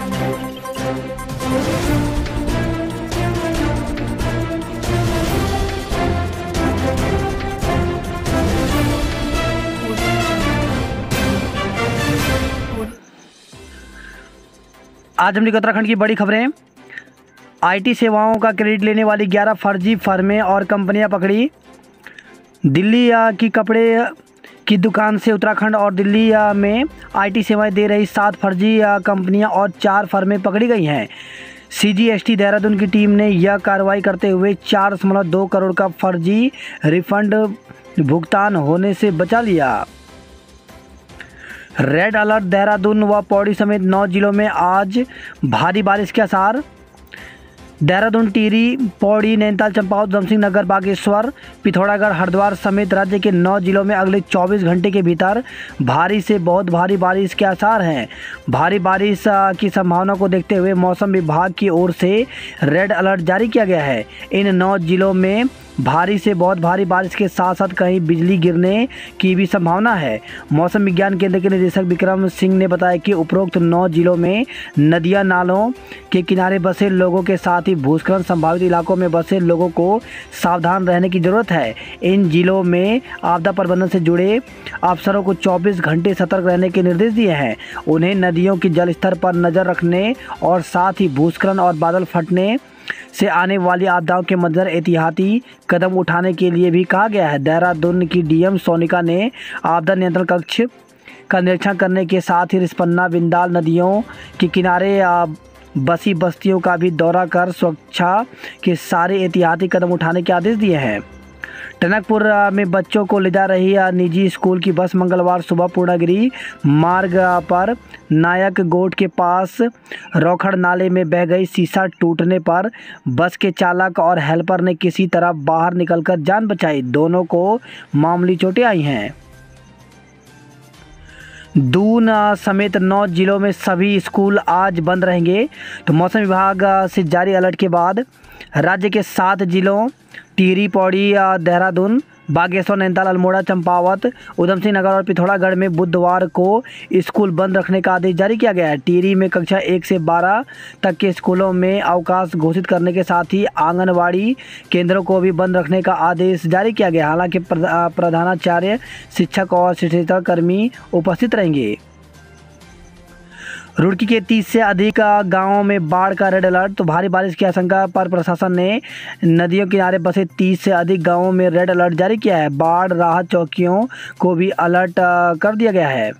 आज हम उत्तराखंड की बड़ी खबरें। आईटी सेवाओं का क्रेडिट लेने वाली 11 फर्जी फर्में और कंपनियां पकड़ी। दिल्ली की कपड़े की दुकान से उत्तराखंड और दिल्ली में आईटी सेवाएं दे रही 7 फर्जी कंपनियां और 4 फर्में पकड़ी गई हैं। सीजीएसटी देहरादून की टीम ने यह कार्रवाई करते हुए 4.2 करोड़ का फर्जी रिफंड भुगतान होने से बचा लिया। रेड अलर्ट देहरादून व पौड़ी समेत 9 जिलों में आज भारी बारिश के आसार। देहरादून, टिहरी, पौड़ी, नैनीताल, चंपावत, उधमसिंह नगर, बागेश्वर, पिथौरागढ़, हरिद्वार समेत राज्य के 9 जिलों में अगले 24 घंटे के भीतर भारी से बहुत भारी बारिश के आसार हैं। भारी बारिश की संभावना को देखते हुए मौसम विभाग की ओर से रेड अलर्ट जारी किया गया है। इन 9 जिलों में भारी से बहुत भारी बारिश के साथ साथ कहीं बिजली गिरने की भी संभावना है। मौसम विज्ञान केंद्र के निदेशक विक्रम सिंह ने बताया कि उपरोक्त 9 जिलों में नदियां, नालों के किनारे बसे लोगों के साथ ही भूस्खलन संभावित इलाकों में बसे लोगों को सावधान रहने की जरूरत है। इन जिलों में आपदा प्रबंधन से जुड़े अफसरों को 24 घंटे सतर्क रहने के निर्देश दिए हैं। उन्हें नदियों की जल स्तर पर नजर रखने और साथ ही भूस्खलन और बादल फटने से आने वाली आपदाओं के मद्देनजर एहतियाती कदम उठाने के लिए भी कहा गया है। देहरादून की डीएम सोनिका ने आपदा नियंत्रण कक्ष का निरीक्षण करने के साथ ही रिस्पन्ना, बिंदाल नदियों के किनारे बसी बस्तियों का भी दौरा कर सुरक्षा के सारे एहतियाती कदम उठाने के आदेश दिए हैं। टनकपुर में बच्चों को ले जा रही निजी स्कूल की बस मंगलवार सुबह पूर्णागिरी मार्ग पर नायक गोट के पास रौखड़ नाले में बह गई। शीशा टूटने पर बस के चालक और हेल्पर ने किसी तरह बाहर निकलकर जान बचाई। दोनों को मामूली चोटें आई हैं। दून समेत 9 जिलों में सभी स्कूल आज बंद रहेंगे। तो मौसम विभाग से जारी अलर्ट के बाद राज्य के 7 जिलों टिहरी, पौड़ी, देहरादून, बागेश्वर, नैनीताल, अल्मोड़ा, चंपावत, उधमसिंह नगर और पिथौरागढ़ में बुधवार को स्कूल बंद रखने का आदेश जारी किया गया है। टिहरी में कक्षा 1 से 12 तक के स्कूलों में अवकाश घोषित करने के साथ ही आंगनवाड़ी केंद्रों को भी बंद रखने का आदेश जारी किया गया। हालांकि प्रधानाचार्य, शिक्षक और शिक्षेतर कर्मी उपस्थित रहेंगे। रुड़की के 30 से अधिक गांवों में बाढ़ का रेड अलर्ट। तो भारी बारिश की आशंका पर प्रशासन ने नदियों किनारे बसे 30 से अधिक गांवों में रेड अलर्ट जारी किया है। बाढ़ राहत चौकियों को भी अलर्ट कर दिया गया है।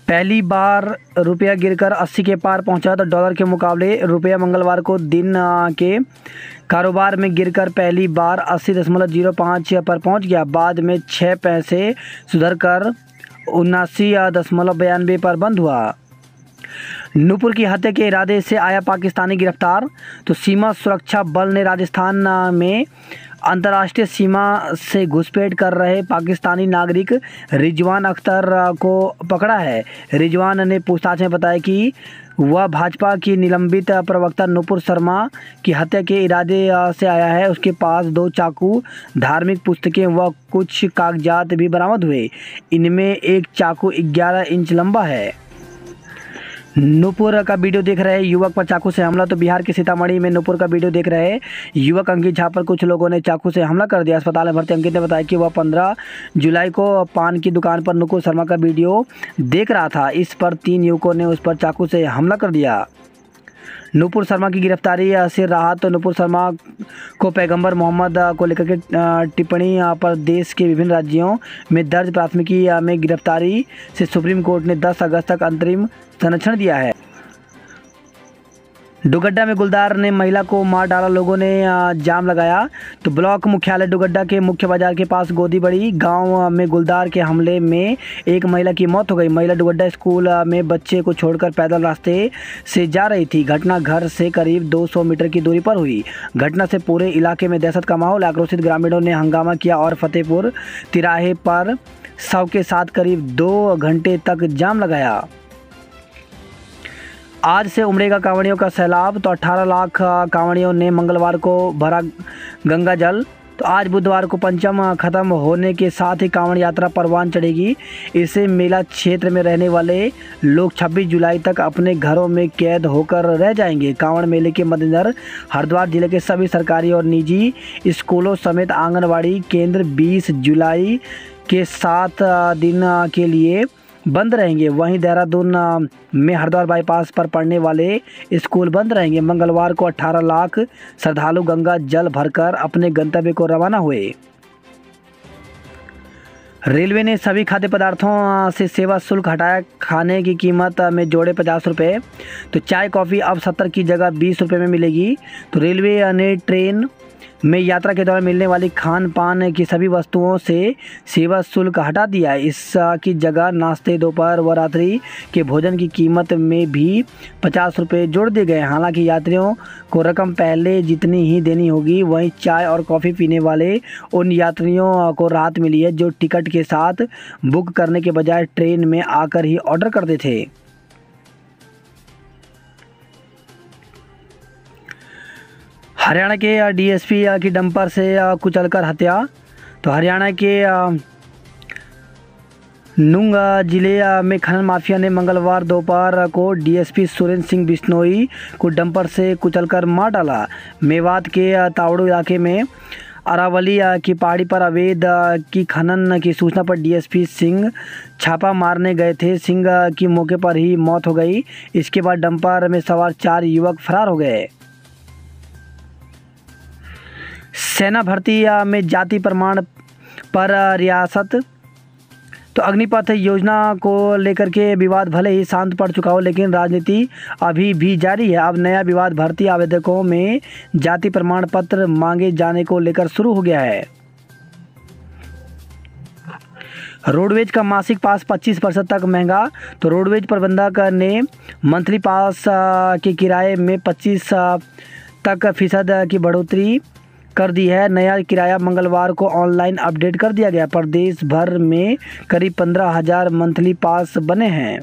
पहली बार रुपया गिरकर 80 के पार पहुंचा। तो डॉलर के मुकाबले रुपया मंगलवार को दिन के कारोबार में गिरकर पहली बार 80.05 पर पहुंच गया। बाद में 6 पैसे सुधर कर 79.92 पर बंद हुआ। नूपुर की हत्या के इरादे से आया पाकिस्तानी गिरफ्तार। तो सीमा सुरक्षा बल ने राजस्थान में अंतर्राष्ट्रीय सीमा से घुसपैठ कर रहे पाकिस्तानी नागरिक रिजवान अख्तर को पकड़ा है। रिजवान ने पूछताछ में बताया कि वह भाजपा की निलंबित प्रवक्ता नूपुर शर्मा की हत्या के इरादे से आया है। उसके पास 2 चाकू, धार्मिक पुस्तकें व कुछ कागजात भी बरामद हुए। इनमें एक चाकू 11 इंच लंबा है। नूपुर का वीडियो देख रहे युवक पर चाकू से हमला। तो बिहार के सीतामढ़ी में नूपुर का वीडियो देख रहे युवक अंकित झा पर कुछ लोगों ने चाकू से हमला कर दिया। अस्पताल में भर्ती अंकित ने बताया कि वह 15 जुलाई को पान की दुकान पर नूपुर शर्मा का वीडियो देख रहा था। इस पर 3 युवकों ने उस पर चाकू से हमला कर दिया। नूपुर शर्मा की गिरफ्तारी से राहत। तो नूपुर शर्मा को पैगंबर मोहम्मद को लेकर के टिप्पणी पर देश के विभिन्न राज्यों में दर्ज प्राथमिकी में गिरफ्तारी से सुप्रीम कोर्ट ने 10 अगस्त तक अंतरिम संरक्षण दिया है। डुगड्डा में गुलदार ने महिला को मार डाला। लोगों ने जाम लगाया। तो ब्लॉक मुख्यालय डुगड्डा के मुख्य बाजार के पास गोदीबड़ी गांव में गुलदार के हमले में एक महिला की मौत हो गई। महिला डुगड्डा स्कूल में बच्चे को छोड़कर पैदल रास्ते से जा रही थी। घटना घर से करीब 200 मीटर की दूरी पर हुई। घटना से पूरे इलाके में दहशत का माहौल। आक्रोशित ग्रामीणों ने हंगामा किया और फतेहपुर तिराहे पर शव के साथ करीब 2 घंटे तक जाम लगाया। आज से उमड़ेगा कांवड़ियों का सैलाब। तो 18 लाख कांवड़ियों ने मंगलवार को भरा गंगा जल। तो आज बुधवार को पंचम खत्म होने के साथ ही कांवड़ यात्रा परवान चढ़ेगी। इससे मेला क्षेत्र में रहने वाले लोग 26 जुलाई तक अपने घरों में कैद होकर रह जाएंगे। कांवड़ मेले के मद्देनजर हरिद्वार जिले के सभी सरकारी और निजी स्कूलों समेत आंगनबाड़ी केंद्र 20 जुलाई के 7 दिन के लिए बंद रहेंगे। वहीं देहरादून में हरिद्वार बाईपास पर पड़ने वाले स्कूल बंद रहेंगे। मंगलवार को 18 लाख श्रद्धालु गंगा जल भरकर अपने गंतव्य को रवाना हुए। रेलवे ने सभी खाद्य पदार्थों से सेवा शुल्क हटाया। खाने की कीमत में जोड़े 50 रुपये। तो चाय कॉफ़ी अब 70 की जगह 20 रुपये में मिलेगी। तो रेलवे ने ट्रेन में यात्रा के दौरान मिलने वाली खान पान की सभी वस्तुओं से सेवा शुल्क हटा दिया है। इसकी जगह नाश्ते, दोपहर व रात्रि के भोजन की कीमत में भी 50 रुपये जोड़ दिए गए। हालांकि यात्रियों को रकम पहले जितनी ही देनी होगी। वहीं चाय और कॉफ़ी पीने वाले उन यात्रियों को राहत मिली है जो टिकट के साथ बुक करने के बजाय ट्रेन में आकर ही ऑर्डर करते थे। हरियाणा के डीएसपी की डंपर से कुचलकर हत्या। तो हरियाणा के नूंग जिले में खनन माफिया ने मंगलवार दोपहर को डीएसपी सुरेंद्र सिंह बिश्नोई को डंपर से कुचलकर मार डाला। मेवात के तावड़ू इलाके में अरावली की पहाड़ी पर अवैध की खनन की सूचना पर डीएसपी सिंह छापा मारने गए थे। सिंह की मौके पर ही मौत हो गई। इसके बाद डंपर में सवार 4 युवक फरार हो गए। सेना भर्ती में जाति प्रमाण पर रियासत। तो अग्निपथ योजना को लेकर के विवाद भले ही शांत पड़ चुका हो, लेकिन राजनीति अभी भी जारी है। अब नया विवाद भर्ती आवेदकों में जाति प्रमाण पत्र मांगे जाने को लेकर शुरू हो गया है। रोडवेज का मासिक पास 25% तक महंगा। तो रोडवेज प्रबंधक ने मंथली पास के किराए में 25% की बढ़ोतरी कर दी है। नया किराया मंगलवार को ऑनलाइन अपडेट कर दिया गया। प्रदेश भर में करीब 15,000 मंथली पास बने हैं।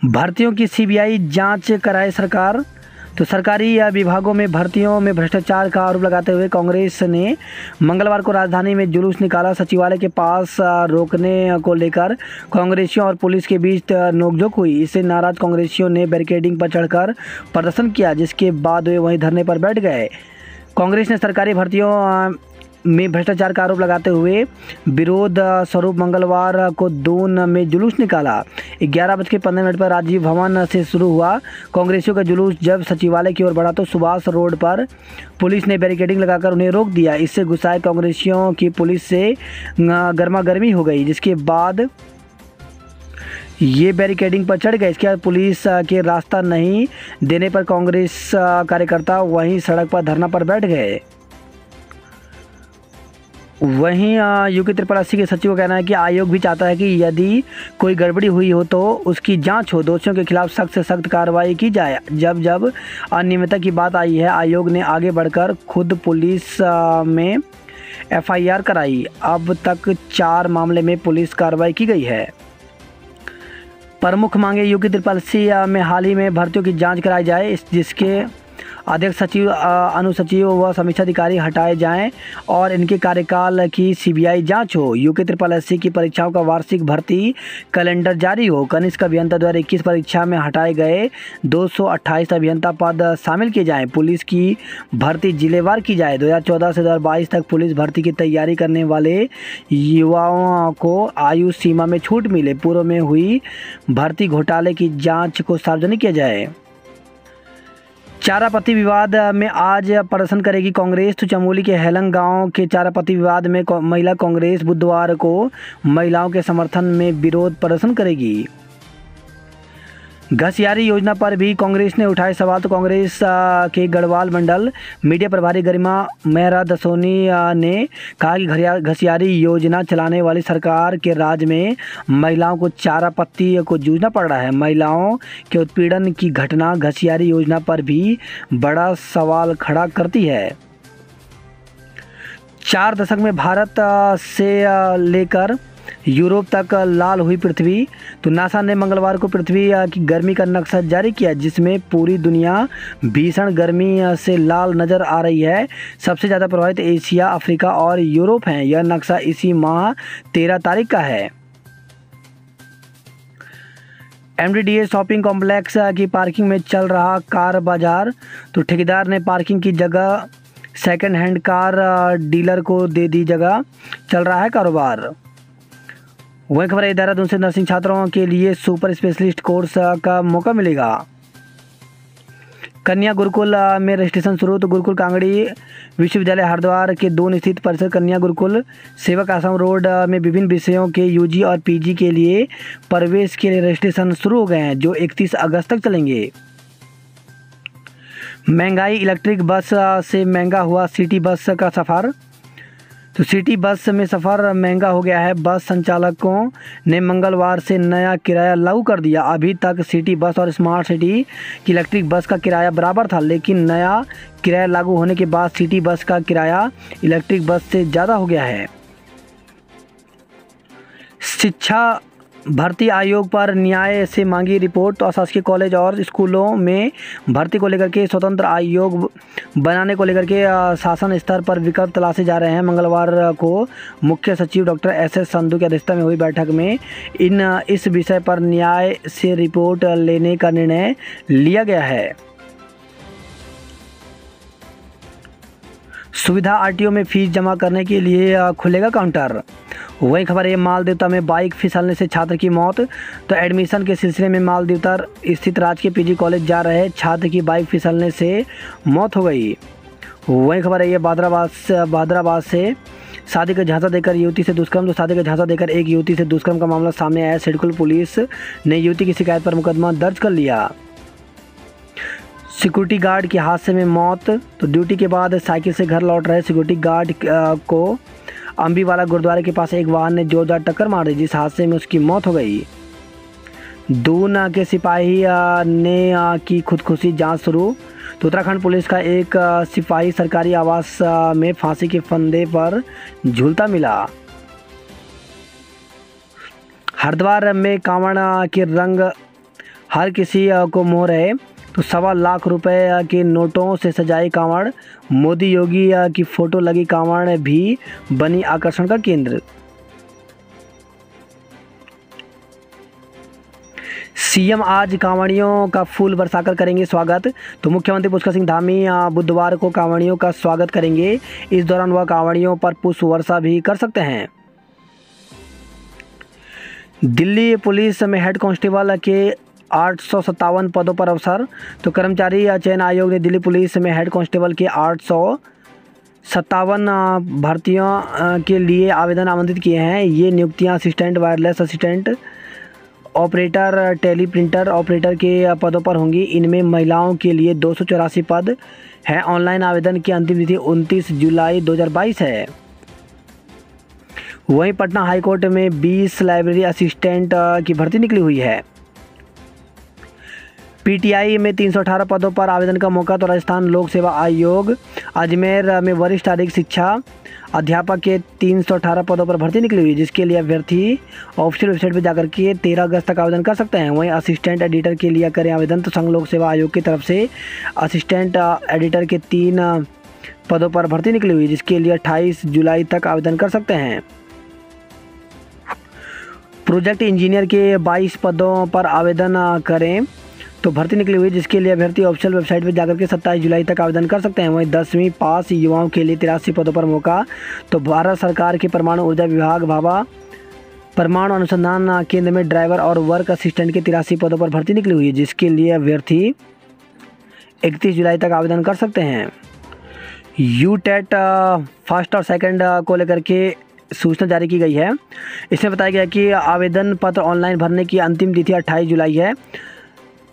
भर्तियों की सीबीआई जांच कराए सरकार। तो सरकारी विभागों में भर्तियों में भ्रष्टाचार का आरोप लगाते हुए कांग्रेस ने मंगलवार को राजधानी में जुलूस निकाला। सचिवालय के पास रोकने को लेकर कांग्रेसियों और पुलिस के बीच नोकझोंक हुई। इससे नाराज कांग्रेसियों ने बैरिकेडिंग पर चढ़कर प्रदर्शन किया, जिसके बाद वे वहीं धरने पर बैठ गए। कांग्रेस ने सरकारी भर्तियों में भ्रष्टाचार का आरोप लगाते हुए विरोध स्वरूप मंगलवार को दून में जुलूस निकाला। 11:15 पर राजीव भवन से शुरू हुआ। कांग्रेसियों का जुलूस जब सचिवालय की ओर बढ़ा तो सुभाष रोड पर पुलिस ने बैरिकेडिंग लगाकर उन्हें रोक दिया। इससे गुस्साए कांग्रेसियों की पुलिस से गर्मागर्मी हो गई, जिसके बाद ये बैरिकेडिंग पर चढ़ गए। इसके बाद पुलिस के रास्ता नहीं देने पर कांग्रेस कार्यकर्ता वहीं सड़क पर धरना पर बैठ गए। वहीं यूके 888 के सचिव का कहना है कि आयोग भी चाहता है कि यदि कोई गड़बड़ी हुई हो तो उसकी जांच हो, दोषियों के खिलाफ सख्त से सख्त कार्रवाई की जाए। जब अनियमितता की बात आई है, आयोग ने आगे बढ़कर खुद पुलिस में एफआईआर कराई। अब तक 4 मामले में पुलिस कार्रवाई की गई है। प्रमुख मांगे यूके 888 में हाल ही में भर्तियों की जाँच कराई जाए, जिसके अध्यक्ष सचिव, अनुसचिव व समीक्षा अधिकारी हटाए जाएं और इनके कार्यकाल की सीबीआई जांच हो। यूके 888 की परीक्षाओं का वार्षिक भर्ती कैलेंडर जारी हो। कनिष्ठ अभियंता 2021 परीक्षा में हटाए गए 228 अभियंता पद शामिल किए जाएं। पुलिस की भर्ती जिलेवार की जाए। 2014 से 2022 तक पुलिस भर्ती की तैयारी करने वाले युवाओं को आयु सीमा में छूट मिले। पूर्व में हुई भर्ती घोटाले की जाँच को सार्वजनिक किया जाए। चारापत्ती विवाद में आज प्रदर्शन करेगी कांग्रेस। तो चमोली के हेलंग गांव के चारापत्ती विवाद में महिला कांग्रेस बुधवार को महिलाओं के समर्थन में विरोध प्रदर्शन करेगी। घसियारी योजना पर भी कांग्रेस ने उठाए सवाल। तो कांग्रेस के गढ़वाल मंडल मीडिया प्रभारी गरिमा मेहरा दसोनी ने कहा कि घसियारी योजना चलाने वाली सरकार के राज में महिलाओं को चारा पत्ती को जूझना पड़ रहा है। महिलाओं के उत्पीड़न की घटना घसियारी योजना पर भी बड़ा सवाल खड़ा करती है। 4 दशक में भारत से लेकर यूरोप तक लाल हुई पृथ्वी। तो नासा ने मंगलवार को पृथ्वी की गर्मी का नक्शा जारी किया, जिसमें पूरी दुनिया भीषण गर्मी से लाल नज़र आ रही है। सबसे ज़्यादा प्रभावित एशिया, अफ्रीका और यूरोप हैं। यह नक्शा इसी माह 13 तारीख का है। MDDA शॉपिंग कॉम्प्लेक्स की पार्किंग में चल रहा कार बाजार। तो ठेकेदार ने पार्किंग की जगह सेकंड हैंड कार डीलर को दे दी जगह, चल रहा है कारोबार। वही खबर है देहरादून से नर्सिंग छात्रों के लिए सुपर स्पेशलिस्ट कोर्स का मौका मिलेगा। कन्या गुरुकुल में रजिस्ट्रेशन शुरू। तो गुरुकुल कांगड़ी विश्वविद्यालय हरिद्वार के दून स्थित परिसर कन्या गुरुकुल सेवक आश्रम रोड में विभिन्न विषयों के UG और PG के लिए प्रवेश के लिए रजिस्ट्रेशन शुरू हो गए हैं, जो 31 अगस्त तक चलेंगे। महंगाई, इलेक्ट्रिक बस से महंगा हुआ सिटी बस का सफ़र। तो सिटी बस में सफ़र महंगा हो गया है। बस संचालकों ने मंगलवार से नया किराया लागू कर दिया। अभी तक सिटी बस और स्मार्ट सिटी की इलेक्ट्रिक बस का किराया बराबर था, लेकिन नया किराया लागू होने के बाद सिटी बस का किराया इलेक्ट्रिक बस से ज़्यादा हो गया है। शिक्षा भर्ती आयोग पर न्याय से मांगी रिपोर्ट। तो शासकीय कॉलेज और स्कूलों में भर्ती को लेकर के स्वतंत्र आयोग बनाने को लेकर के शासन स्तर पर विकल्प तलाशे जा रहे हैं। मंगलवार को मुख्य सचिव डॉक्टर SS संधू की अध्यक्षता में हुई बैठक में इस विषय पर न्याय से रिपोर्ट लेने का निर्णय लिया गया है। सुविधा RTO में फीस जमा करने के लिए खुलेगा काउंटर। वही खबर है मालदेवता में बाइक फिसलने से छात्र की मौत। तो एडमिशन के सिलसिले में मालदेवता स्थित राजकीय PG कॉलेज जा रहे छात्र की बाइक फिसलने से मौत हो गई। वही खबर है ये भादराबाद से शादी का झांसा देकर युवती से दुष्कर्म। तो शादी का झांसा देकर एक युवती से दुष्कर्म का मामला सामने आया। सिडकुल पुलिस ने युवती की शिकायत पर मुकदमा दर्ज कर लिया। सिक्योरिटी गार्ड की हादसे में मौत। तो ड्यूटी के बाद साइकिल से घर लौट रहे सिक्योरिटी गार्ड को अम्बीवाला गुरुद्वारे के पास एक वाहन ने जोरदार टक्कर मार दी, जिस हादसे में उसकी मौत हो गई। दून के सिपाही ने की खुदकुशी जांच शुरू। तो उत्तराखंड पुलिस का एक सिपाही सरकारी आवास में फांसी के फंदे पर झूलता मिला। हरिद्वार में कांवड़ के रंग हर किसी को मोह रहे। तो 1.25 लाख रुपए के नोटों से सजाई कांवड़। मोदी योगी की फोटो लगी कांवड़ भी बनी आकर्षण का केंद्र। CM आज कांवड़ियों का फूल बरसाकर करेंगे स्वागत। तो मुख्यमंत्री पुष्कर सिंह धामी बुधवार को कांवड़ियों का स्वागत करेंगे। इस दौरान वह कांवड़ियों पर पुष्प वर्षा भी कर सकते हैं। दिल्ली पुलिस में हेड कांस्टेबल के 857 पदों पर अवसर। तो कर्मचारी चयन आयोग ने दिल्ली पुलिस में हेड कांस्टेबल के 857 भर्तियों के लिए आवेदन आमंत्रित किए हैं। ये नियुक्तियां assistant wireless assistant operator, teleprinter operator के पदों पर होंगी। इनमें महिलाओं के लिए 284 पद हैं। ऑनलाइन आवेदन की अंतिम तिथि 29 जुलाई 2022 है। वहीं पटना हाईकोर्ट में 20 लाइब्रेरी असिस्टेंट की भर्ती निकली हुई है। PTI में 318 पदों पर आवेदन का मौका। तो राजस्थान लोक सेवा आयोग अजमेर में वरिष्ठ अधिक शिक्षा अध्यापक के 318 पदों पर भर्ती निकली हुई, जिसके लिए अभ्यर्थी ऑफिशियल वेबसाइट पर जाकर के 13 अगस्त तक आवेदन कर सकते हैं। वहीं असिस्टेंट एडिटर के लिए करें आवेदन। तो संघ लोक सेवा आयोग की तरफ से असिस्टेंट एडिटर के 3 पदों पर भर्ती निकली हुई, जिसके लिए 28 जुलाई तक आवेदन कर सकते हैं। प्रोजेक्ट इंजीनियर के 22 पदों पर आवेदन करें। तो भर्ती निकली हुई, जिसके लिए अभ्यर्थी ऑफिशियल वेबसाइट पर जाकर के 27 जुलाई तक आवेदन कर सकते हैं। वहीं 10वीं पास युवाओं के लिए 83 पदों पर मौका। तो भारत सरकार के परमाणु ऊर्जा विभाग भाभा परमाणु अनुसंधान केंद्र में ड्राइवर और वर्क असिस्टेंट के 83 पदों पर भर्ती निकली हुई है, जिसके लिए अभ्यर्थी 31 जुलाई तक आवेदन कर सकते हैं। यूटेट फर्स्ट और सेकंड को लेकर के सूचना जारी की गई है। इसमें बताया गया कि आवेदन पत्र ऑनलाइन भरने की अंतिम तिथि 28 जुलाई है।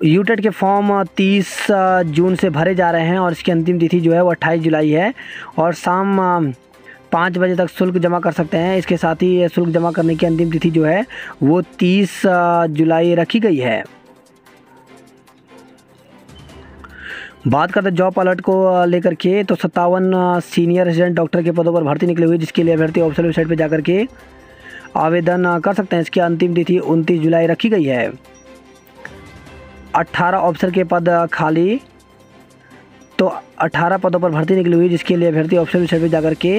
यूटेट के फॉर्म 30 जून से भरे जा रहे हैं और इसकी अंतिम तिथि जो है वो 28 जुलाई है और शाम 5 बजे तक शुल्क जमा कर सकते हैं। इसके साथ ही शुल्क जमा करने की अंतिम तिथि जो है वो 30 जुलाई रखी गई है। बात करते हैं जॉब अलर्ट को लेकर के। तो 57 सीनियर रेजिडेंट डॉक्टर के पदों पर भर्ती निकली हुई, जिसके लिए अभ्यर्थी ऑफिशियल वेबसाइट पर जाकर के आवेदन कर सकते हैं। इसकी अंतिम तिथि 29 जुलाई रखी गई है। 18 अफसर के पद खाली, तो 18 पदों पर भर्ती निकली हुई, जिसके लिए अभ्यर्थी ऑप्शन वेबसाइट पर जाकर के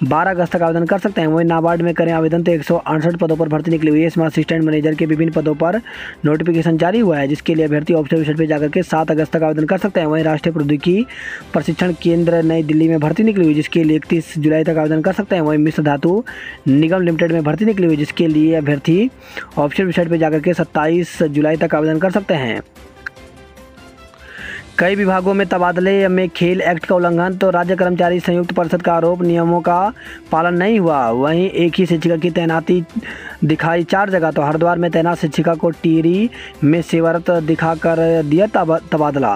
12 अगस्त तक आवेदन कर सकते हैं। वहीं नाबार्ड में करें आवेदन तो 168 पदों पर भर्ती निकली हुई है। इसमें असिस्टेंट मैनेजर के विभिन्न पदों पर नोटिफिकेशन जारी हुआ है, जिसके लिए अभ्यर्थी ऑप्शन वेबसाइट पर जाकर के 7 अगस्त तक आवेदन कर सकते हैं। वहीं राष्ट्रीय प्रौद्योगिकी प्रशिक्षण केंद्र नई दिल्ली में भर्ती निकली हुई, जिसके लिए 31 जुलाई तक आवेदन कर सकते हैं। वहीं मिश्र धातु निगम लिमिटेड में भर्ती निकली हुई, जिसके लिए अभ्यर्थी ऑप्शन वेबसाइट पर जाकर के 27 जुलाई तक आवेदन कर सकते हैं। कई विभागों में तबादले में खेल एक्ट का उल्लंघन, तो राज्य कर्मचारी संयुक्त परिषद का आरोप नियमों का पालन नहीं हुआ। वहीं एक ही शिक्षिका की तैनाती दिखाई 4 जगह, तो हरिद्वार में तैनात शिक्षिका को टिहरी में सेवारत दिखाकर दिया तबादला।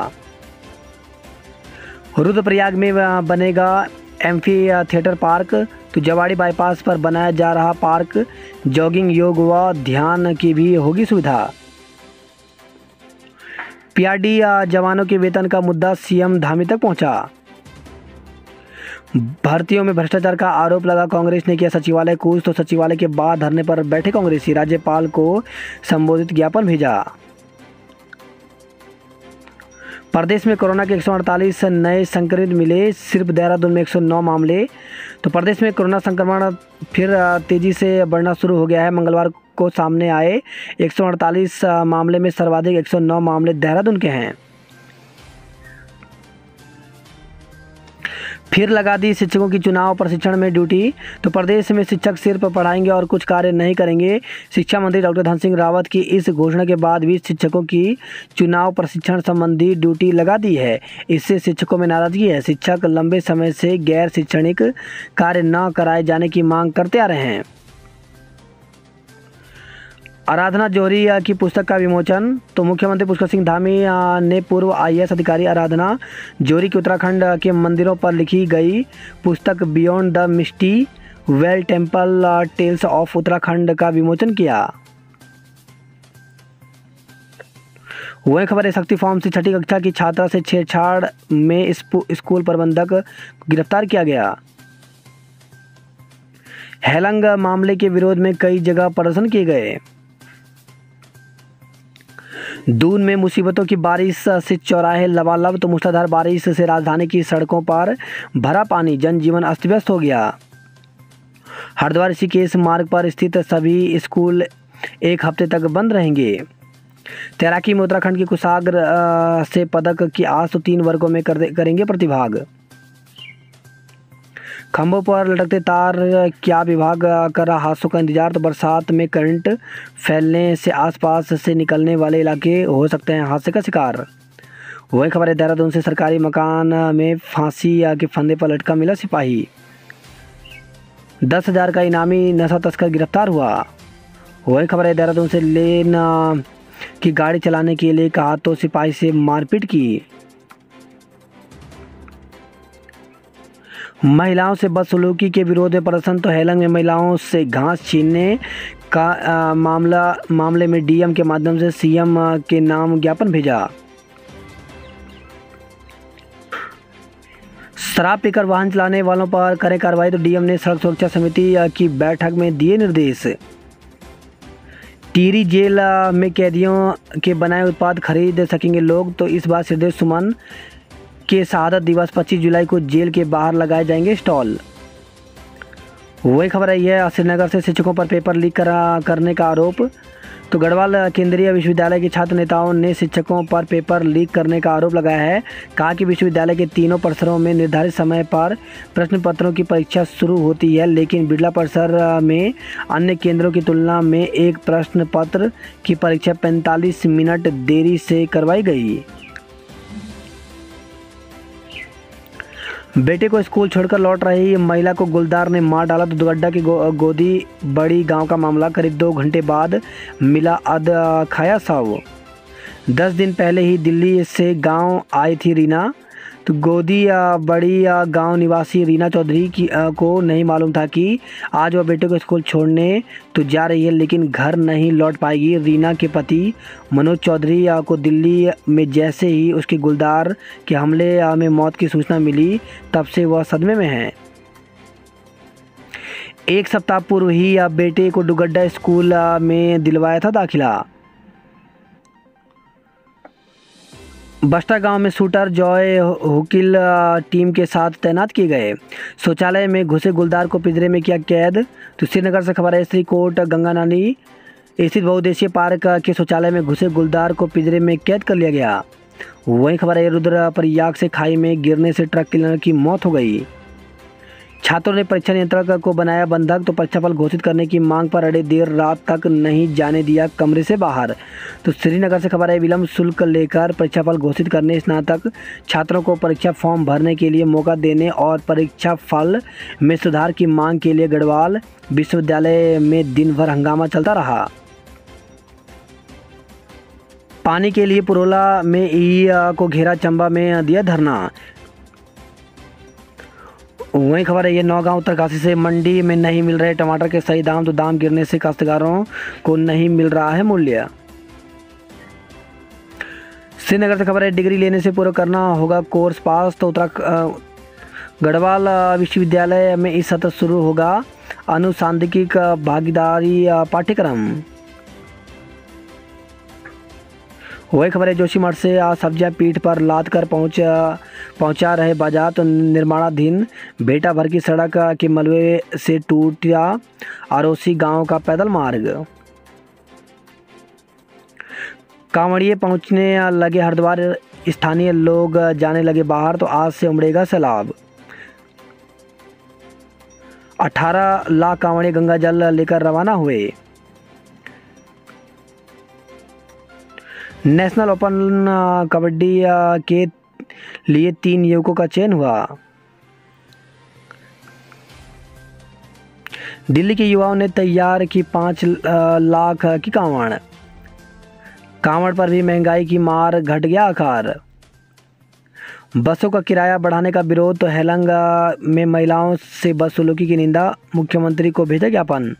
रुद्रप्रयाग में बनेगा एम्फी थिएटर पार्क, तो जवाड़ी बाईपास पर बनाया जा रहा पार्क जॉगिंग, योग व ध्यान की भी होगी सुविधा। पीआरडी जवानों के वेतन का मुद्दा सीएम धामी तक पहुंचा। भर्तियों में भ्रष्टाचार का आरोप लगा, कांग्रेस ने किया सचिवालय कूच, तो सचिवालय के बाद धरने पर बैठे कांग्रेसी, राज्यपाल को संबोधित ज्ञापन भेजा। प्रदेश में कोरोना के 148 नए संक्रमित मिले, सिर्फ देहरादून में 109 मामले। तो प्रदेश में कोरोना संक्रमण फिर तेज़ी से बढ़ना शुरू हो गया है। मंगलवार को सामने आए 148 मामले में सर्वाधिक 109 मामले देहरादून के हैं। फिर लगा दी शिक्षकों की चुनाव प्रशिक्षण में ड्यूटी, तो प्रदेश में शिक्षक सिर्फ पढ़ाएंगे और कुछ कार्य नहीं करेंगे। शिक्षा मंत्री डॉक्टर धन सिंह रावत की इस घोषणा के बाद भी शिक्षकों की चुनाव प्रशिक्षण संबंधी ड्यूटी लगा दी है। इससे शिक्षकों में नाराजगी है। शिक्षक लंबे समय से गैर शैक्षणिक कार्य न कराए जाने की मांग करते आ रहे हैं। आराधना जौहरी की पुस्तक का विमोचन, तो मुख्यमंत्री पुष्कर सिंह धामी ने पूर्व आईएएस अधिकारी आराधना जौहरी की उत्तराखंड के मंदिरों पर लिखी गई पुस्तक beyond the misty veil temple tales of Uttarakhand का विमोचन किया। वही खबर है, शक्ति फॉर्म से 6ठी कक्षा की छात्रा से छेड़छाड़ में स्कूल प्रबंधक गिरफ्तार किया गया। हेलंग मामले के विरोध में कई जगह प्रदर्शन किए गए। दून में मुसीबतों की बारिश से चौराहे लबालब, तो मूसलाधार बारिश से राजधानी की सड़कों पर भरा पानी, जनजीवन अस्त व्यस्त हो गया। हरिद्वार ऋषिकेश मार्ग पर स्थित सभी स्कूल 1 हफ्ते तक बंद रहेंगे। तैराकी में उत्तराखंड की कुशाग्र से पदक की आस, तो 3 वर्गों में करेंगे प्रतिभाग। खंभों पर लटकते तार, क्या विभाग कर रहा हादसों का इंतजार, तो बरसात में करंट फैलने से आसपास से निकलने वाले इलाके हो सकते हैं हादसे का शिकार। वही खबर है, देहरादून से सरकारी मकान में फांसी के फंदे पर लटका मिला सिपाही। 10,000 का इनामी नशा तस्कर गिरफ्तार हुआ। वही खबर है, देहरादून से लेन की गाड़ी चलाने के लिए कहा तो सिपाही से मारपीट की। महिलाओं से बदसलूकी के विरोध में प्रदर्शन, तो हेलंग में महिलाओं से घास छीनने का मामले में डीएम के माध्यम से सीएम के नाम ज्ञापन भेजा। शराब पीकर वाहन चलाने वालों पर करें कार्रवाई, तो डीएम ने सड़क सुरक्षा समिति की बैठक में दिए निर्देश। टिहरी जेल में कैदियों के बनाए उत्पाद खरीद सकेंगे लोग, तो इस बार सिद्धेश सुमन के शहादत दिवस 25 जुलाई को जेल के बाहर लगाए जाएंगे स्टॉल। वही खबर है, यह श्रीनगर से शिक्षकों पर पेपर लीक करने का आरोप, तो गढ़वाल केंद्रीय विश्वविद्यालय के छात्र नेताओं ने शिक्षकों पर पेपर लीक करने का आरोप लगाया है। कहा कि विश्वविद्यालय के तीनों परिसरों में निर्धारित समय पर प्रश्न पत्रों की परीक्षा शुरू होती है, लेकिन बिरला परिसर में अन्य केंद्रों की तुलना में एक प्रश्न पत्र की परीक्षा 45 मिनट देरी से करवाई गई। बेटे को स्कूल छोड़कर लौट रही महिला को गुलदार ने मार डाला, तो दुगड्डा की गोदी बड़ी गांव का मामला। करीब 2 घंटे बाद मिला खाया शव। 10 दिन पहले ही दिल्ली से गांव आई थी रीना, तो गोदी बड़ी गांव निवासी रीना चौधरी को नहीं मालूम था कि आज वह बेटे को स्कूल छोड़ने तो जा रही है, लेकिन घर नहीं लौट पाएगी। रीना के पति मनोज चौधरी को दिल्ली में जैसे ही उसके गुलदार के हमले में मौत की सूचना मिली, तब से वह सदमे में है। एक सप्ताह पूर्व ही बेटे को डुगड्डा स्कूल में दिलवाया था दाखिला। बस्टा गांव में शूटर जॉय हुकिल टीम के साथ तैनात किए गए। शौचालय में घुसे गुलदार को पिंजरे में किया कैद। तो श्रीनगर से खबर है, श्रीकोट गंगा नाली स्थित बहुउद्देशीय पार्क के शौचालय में घुसे गुलदार को पिंजरे में कैद कर लिया गया। वहीं खबर है, रुद्रप्रयाग से खाई में गिरने से ट्रक क्लीनर की मौत हो गई। छात्रों ने परीक्षा नियंत्रक को बनाया बंधक। तो परीक्षाफल घोषित करने की मांग पर अड़े, देर रात तक नहीं जाने दिया कमरे से बाहर। तो श्रीनगर से खबर है, विलंब शुल्क लेकर परीक्षाफल घोषित करने, स्नातक छात्रों को परीक्षा फॉर्म भरने के लिए मौका देने और परीक्षा फल में सुधार की मांग के लिए गढ़वाल विश्वविद्यालय में दिन भर हंगामा चलता रहा। पानी के लिए पुरोला में ई को घेरा, चंबा में दिया धरना। वही खबर है, ये नौगांव उत्तरकाशी से मंडी में नहीं मिल रहे टमाटर के सही दाम। तो दाम गिरने से काश्तकारों को नहीं मिल रहा है मूल्य। श्रीनगर से खबर है, डिग्री लेने से पूरा करना होगा कोर्स पास। तो गढ़वाल विश्वविद्यालय में इस सत्र शुरू होगा अनुसांख्यिक भागीदारी पाठ्यक्रम। वही खबर है, जोशीमठ से सब्जियां पीठ पर लाद कर पहुंचा रहे बाजार। तो निर्माणाधीन बेटा भर की सड़क के मलबे से टूटा आरोसी गांव का पैदल मार्ग। कांवड़िए पहुंचने लगे हरिद्वार, स्थानीय लोग जाने लगे बाहर। तो आज से उमड़ेगा सैलाब। 18 लाख कांवड़िए गंगा जल लेकर रवाना हुए। नेशनल ओपन कबड्डी के लिए 3 युवकों का चयन हुआ। दिल्ली के युवाओं ने तैयार की 5 लाख की कांवड़। कांवड़ पर भी महंगाई की मार, घट गया आकार। बसों का किराया बढ़ाने का विरोध। तो हेलंग में महिलाओं से बदसलूकी की निंदा, मुख्यमंत्री को भेजा ज्ञापन।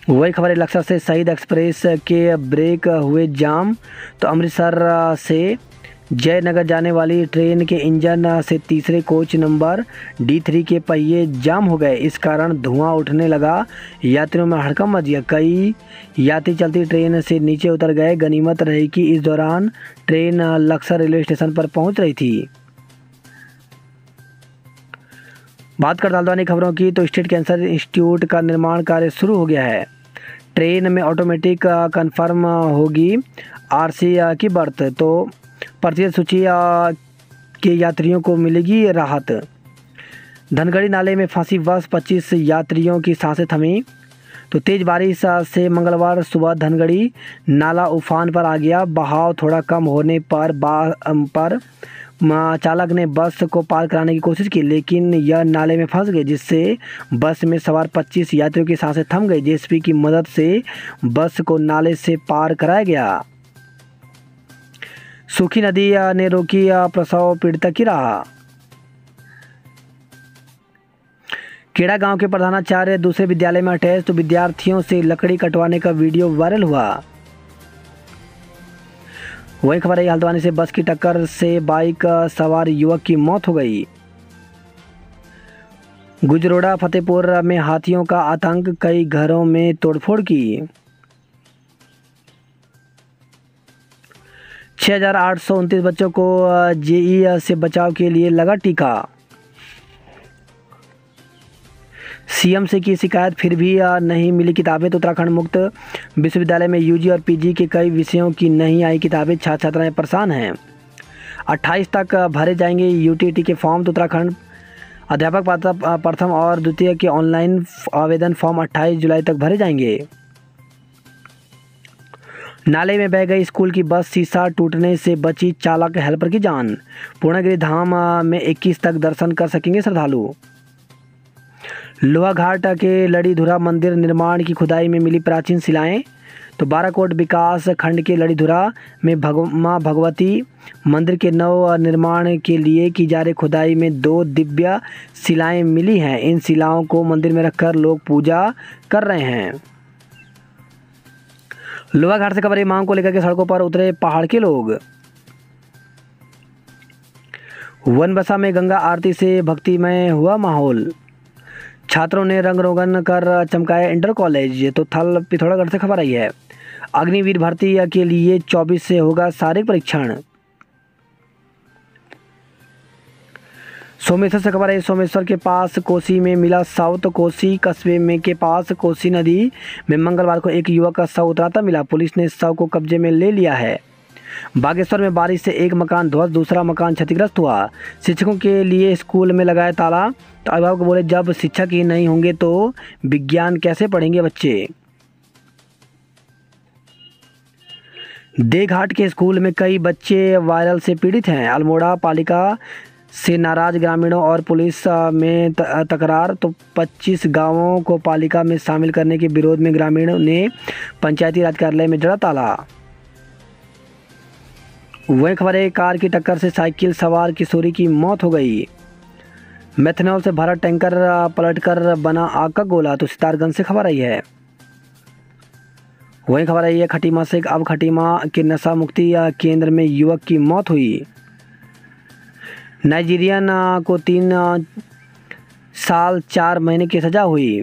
वही खबर है, लक्सर से शहीद एक्सप्रेस के ब्रेक हुए जाम। तो अमृतसर से जयनगर जाने वाली ट्रेन के इंजन से तीसरे कोच नंबर D3 के पहिए जाम हो गए। इस कारण धुआं उठने लगा, यात्रियों में हड़कंप मच गया। कई यात्री चलती ट्रेन से नीचे उतर गए। गनीमत रही कि इस दौरान ट्रेन लक्सर रेलवे स्टेशन पर पहुंच रही थी। बात करते हल्द्वानी खबरों की। तो स्टेट कैंसर इंस्टीट्यूट का निर्माण कार्य शुरू हो गया है। ट्रेन में ऑटोमेटिक कंफर्म होगी RC की बर्थ। तो प्रतिशत सूची के यात्रियों को मिलेगी राहत। धनगढ़ी नाले में फंसी बस, 25 यात्रियों की सांसें थमी। तो तेज बारिश से मंगलवार सुबह धनगढ़ी नाला उफान पर आ गया। बहाव थोड़ा कम होने पर चालक ने बस को पार कराने की कोशिश की, लेकिन यह नाले में फंस गई, जिससे बस में सवार 25 यात्रियों की सांसें थम गई। JCB की मदद से बस को नाले से पार कराया गया। सूखी नदी ने रोकी प्रसव पीड़िता की राह। केड़ा गांव के प्रधानाचार्य दूसरे विद्यालय में अटैच। तो विद्यार्थियों से लकड़ी कटवाने का वीडियो वायरल हुआ। वही खबर है, हल्द्वानी से बस की टक्कर से बाइक सवार युवक की मौत हो गई। गुजरोड़ा फतेहपुर में हाथियों का आतंक, कई घरों में तोड़फोड़ की। 6,829 बच्चों को JEE से बचाव के लिए लगा टीका। CM से की शिकायत, फिर भी नहीं मिली किताबें। तो उत्तराखंड मुक्त विश्वविद्यालय में UG और PG के कई विषयों की नहीं आई किताबें, छात्र छात्राएं परेशान हैं। 28 तक भरे जाएंगे UTT के फॉर्म। तो उत्तराखंड अध्यापक पात्रता प्रथम और द्वितीय के ऑनलाइन आवेदन फॉर्म 28 जुलाई तक भरे जाएंगे। नाले में बह गई स्कूल की बस, शीशा टूटने से बची चालक हेल्पर की जान। पूर्णगिरि धाम में 21 तक दर्शन कर सकेंगे श्रद्धालु। लोहाघाट के लड़ीधुरा मंदिर निर्माण की खुदाई में मिली प्राचीन शिलाएं। तो बाराकोट विकास खंड के लड़ीधुरा में मां भगवती मंदिर के नव निर्माण के लिए की जा रही खुदाई में 2 दिव्य शिलाएं मिली हैं। इन शिलाओं को मंदिर में रखकर लोग पूजा कर रहे हैं। लोहाघाट से खबर है, मांग को लेकर के सड़कों पर उतरे पहाड़ के लोग। वनबसा में गंगा आरती से भक्तिमय हुआ माहौल। छात्रों ने रंग रोगन कर चमकाया इंटर कॉलेज। तो थल पिथौरागढ़ से खबर आई है। अग्निवीर भर्ती के लिए 24 से होगा शारीरिक परीक्षण। सोमेश्वर से खबर है। सोमेश्वर के पास कोसी में मिला शव। तो कोसी कस्बे में के पास कोसी नदी में मंगलवार को एक युवक का शव उतराता मिला। पुलिस ने शव को कब्जे में ले लिया है। बागेश्वर में बारिश से एक मकान ध्वस्त, दूसरा मकान क्षतिग्रस्त हुआ। शिक्षकों के लिए स्कूल में लगाया ताला। तो अभिभावक बोले जब शिक्षक ही नहीं होंगे तो विज्ञान कैसे पढ़ेंगे बच्चे। देघाट के स्कूल में कई बच्चे वायरल से पीड़ित हैं। अल्मोड़ा पालिका से नाराज ग्रामीणों और पुलिस में तकरार। तो 25 गांवों को पालिका में शामिल करने के विरोध में ग्रामीणों ने पंचायती राज कार्यालय में जड़ा ताला। वही खबर है, कार की टक्कर से साइकिल सवार किशोरी की मौत हो गई। मेथनॉल से भरा टैंकर पलटकर बना आग का गोला। तो सितारगंज से खबर आई है। वही खबर आई है, खटीमा से अब खटीमा के नशा मुक्ति केंद्र में युवक की मौत हुई। नाइजीरियन को 3 साल 4 महीने की सजा हुई।